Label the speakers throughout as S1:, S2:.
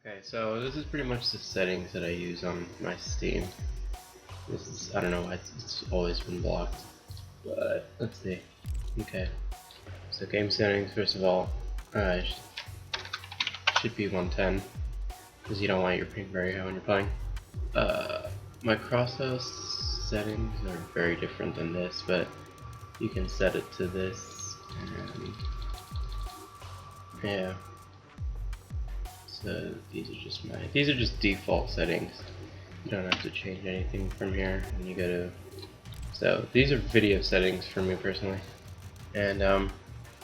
S1: Okay, so this is pretty much the settings that I use on my Steam. This is, I don't know why it's always been blocked, but let's see. Okay, so game settings, first of all, should be 110, because you don't want your ping very high when you're playing. My crosshair settings are very different than this, but you can set it to this, and yeah. So these are just default settings. You don't have to change anything from here when you go to. So these are video settings for me personally, and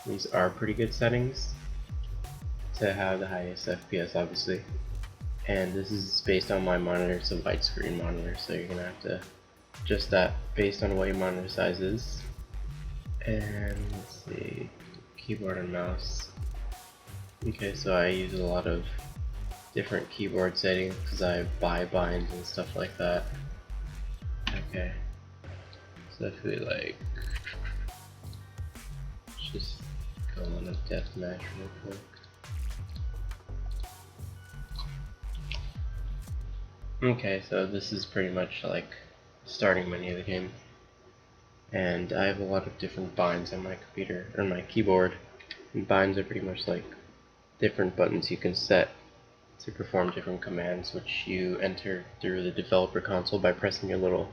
S1: these are pretty good settings to have the highest FPS, obviously. And this is based on my monitor. It's a widescreen monitor, so you're gonna have to adjust that based on what your monitor size is. And let's see, keyboard and mouse. Okay, so I use a lot of different keyboard settings because I buy binds and stuff like that. Okay, so if we let's just go on a deathmatch real quick. Okay, so this is pretty much like the starting menu of the game, and I have a lot of different binds on my computer or my keyboard. And binds are pretty much like different buttons you can set to perform different commands, which you enter through the developer console by pressing your little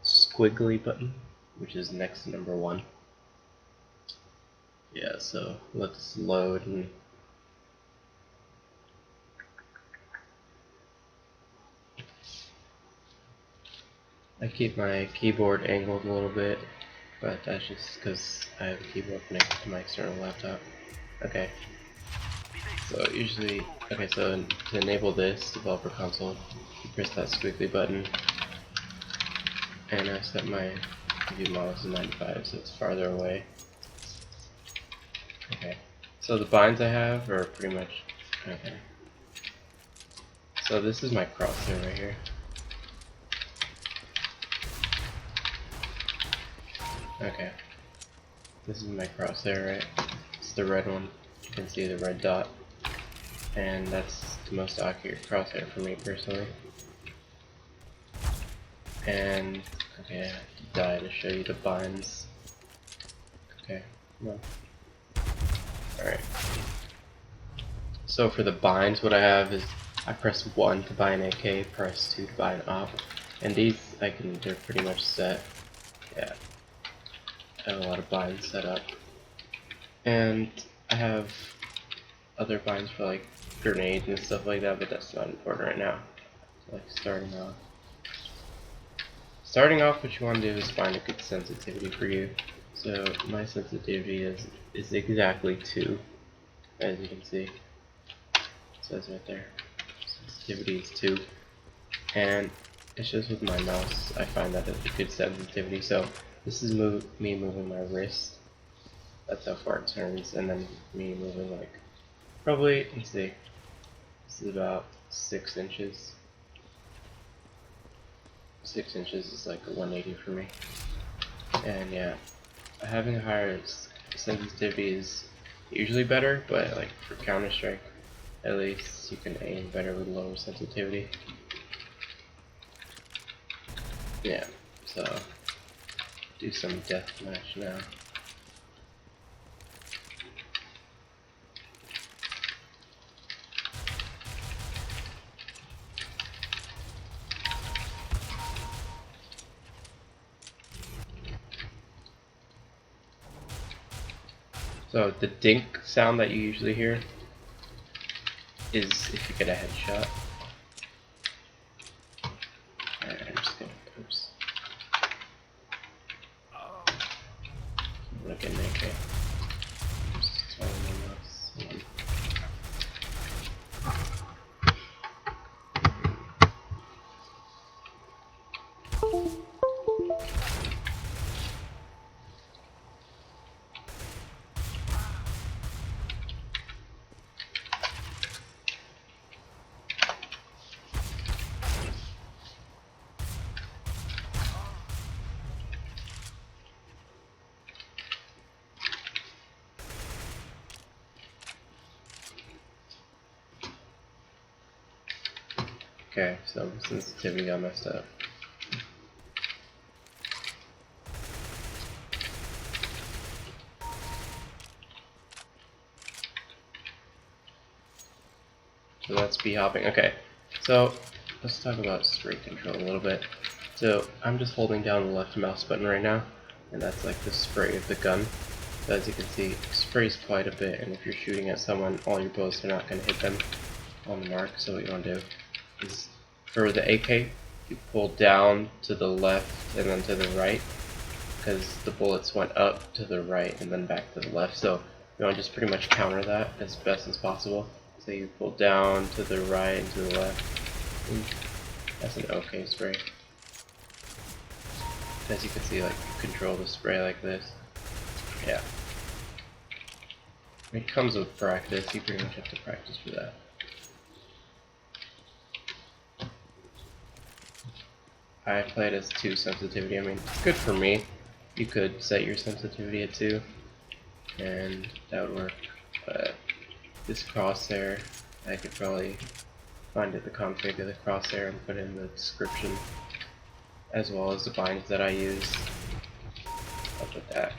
S1: squiggly button, which is next to number 1. Yeah, so let's load and I keep my keyboard angled a little bit, but that's just because I have a keyboard connected to my external laptop. Okay. So usually, okay, so to enable this developer console, you press that squiggly button, and I set my view model to 95, so it's farther away. Okay, so the binds I have are pretty much, okay. So this is my crosshair right here. Okay, this is my crosshair, right? It's the red one. You can see the red dot. And that's the most accurate crosshair for me personally. And okay, I have to die to show you the binds. Okay, come on. Alright. So for the binds, what I have is I press 1 to buy an AK, press 2 to buy an op, and these they're pretty much set. Yeah, I have a lot of binds set up, and I have other binds for like grenades and stuff like that, but that's not important right now. So, like starting off, what you want to do is find a good sensitivity for you. So my sensitivity is exactly 2, as you can see. It says right there. Sensitivity is 2, and it's just with my mouse I find that it's a good sensitivity. So this is me moving my wrist. That's how far it turns, and then me moving like probably, let's see, this is about 6 inches. 6 inches is like a 180 for me. And yeah, having a higher sensitivity is usually better, but like for Counter-Strike, at least you can aim better with lower sensitivity. Yeah, so do some deathmatch now. So the dink sound that you usually hear is if you get a headshot. Alright, I'm just gonna, oops. I'm gonna get an AK. Just trying my mouse. Okay, so sensitivity got messed up. So that's B hopping. Okay, so let's talk about spray control a little bit. So I'm just holding down the left mouse button right now, and that's like the spray of the gun. So as you can see, it sprays quite a bit, and if you're shooting at someone, all your bullets are not going to hit them on the mark. So what you want to do is, for the AK, you pull down to the left and then to the right, because the bullets went up to the right and then back to the left. So you want to just pretty much counter that as best as possible. So you pull down to the right and to the left. That's an okay spray. As you can see, like, you control the spray like this. Yeah. It comes with practice. You pretty much have to practice for that. I play it as 2 sensitivity. I mean, it's good for me. You could set your sensitivity at 2, and that would work. But this crosshair, I could probably find the config of the crosshair and put it in the description, as well as the binds that I use. I'll put that.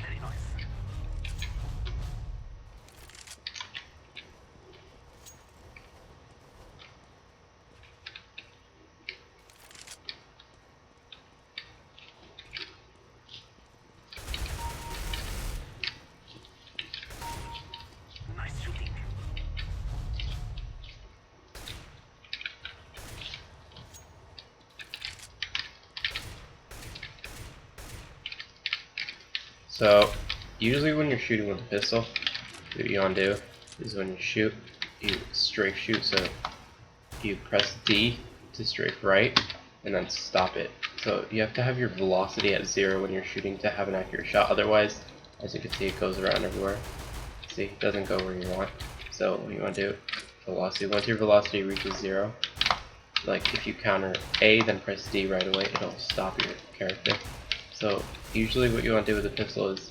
S1: So, usually when you're shooting with a pistol, what you want to do is when you shoot, you strafe shoot, so you press D to strafe right, and then stop it. So you have to have your velocity at 0 when you're shooting to have an accurate shot, otherwise, as you can see, it goes around everywhere. See, it doesn't go where you want. So what you want to do, velocity, once your velocity reaches 0, like if you counter A, then press D right away, it'll stop your character. So usually what you want to do with a pistol is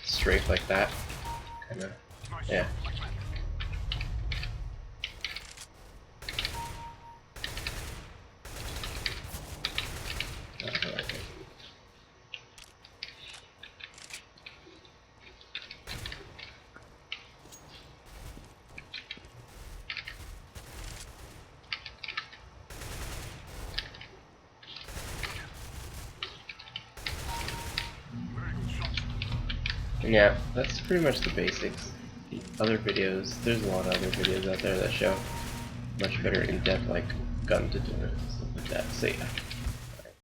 S1: strafe like that, kinda, yeah. And yeah, that's pretty much the basics. The other videos, there's a lot of other videos out there that show much better in-depth, like gun tutorials and stuff like that. So yeah.